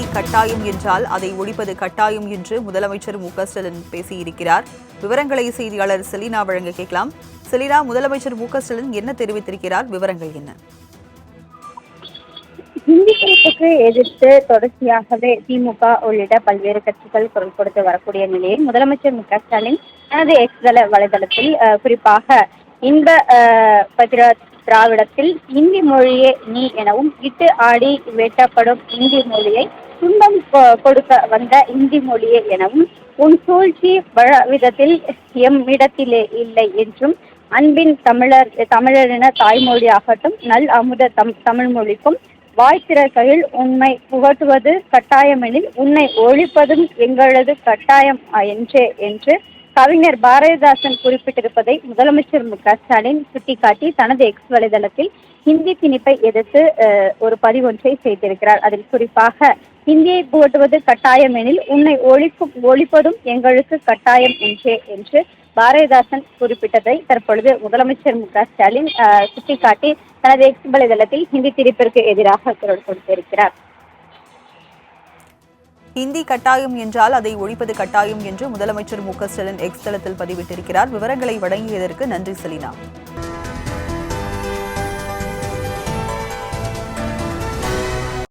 ஹிந்தி கட்டாயம் என்றால் அதை ஒழிப்பது கட்டாயம் என்று முதலமைச்சர் மு.க.ஸ்டாலின் பேசியிருக்கிறார். விவரங்களை செய்தியாளர் செலினா வழங்க கேட்கலாம். செலினா, முதலமைச்சர் மு.க.ஸ்டாலின் என்ன தெரிவித்திருக்கிறார்? விவரங்கள் என்ன? ஹிந்தி திணிப்புக்கு எதிர்த்து தொடர்ச்சியாகவே திமுக உள்ளிட்ட பல்வேறு கட்சிகள் குரல் கொடுத்து வரக்கூடிய நிலையில் முதலமைச்சர் மு.க.ஸ்டாலின் தனது எக்ஸ் வலைதளத்தில் குறிப்பாக இன்ப பத்திர திராவிடத்தில் இந்தி மொழியே நீ எனவும் இட்டு ஆடி வேட்டப்படும் இந்தி மொழியை துன்பம் கொடுக்க வந்த இந்தி மொழியே எனவும் உன் சூழ்ச்சி விதத்தில் எம்மிடத்திலே இல்லை என்றும் அன்பின் தமிழரின தாய்மொழியாகட்டும் நல் அமுத தமிழ் மொழிக்கும் வாய்த்திறக்கையில் உண்மை புகட்டுவது கட்டாயமெனில் உன்னை ஒழிப்பதும் எங்களது கட்டாயம் என்று கவிஞர் பாரதிதாசன் குறிப்பிட்டிருப்பதை முதலமைச்சர் மு.க.ஸ்டாலின் சுட்டிக்காட்டி தனது எக்ஸ் வலைதளத்தில் ஹிந்தி திணிப்பை எதிர்த்து ஒரு பதிவொன்றை செய்திருக்கிறார். அதில் குறிப்பாக ஹிந்தியை புகட்டுவது கட்டாயம் எனில் உன்னை ஒழிப்பதும் எங்களுக்கு கட்டாயம் என்று பாரதிதாசன் குறிப்பிட்டதை தற்பொழுது முதலமைச்சர் மு.க.ஸ்டாலின் சுட்டிக்காட்டி தனது எக்ஸ் வலைதளத்தில் ஹிந்தி திணிப்பிற்கு எதிராக குரல் கொடுத்திருக்கிறார். ஹிந்தி கட்டாயம் என்றால் அதை ஒழிப்பது கட்டாயம் என்று முதலமைச்சர் மு.க.ஸ்டாலின் எக்ஸ் தளத்தில் பதிவிட்டிருக்கிறார். விவரங்களை வழங்கியதற்கு நன்றி செலினா.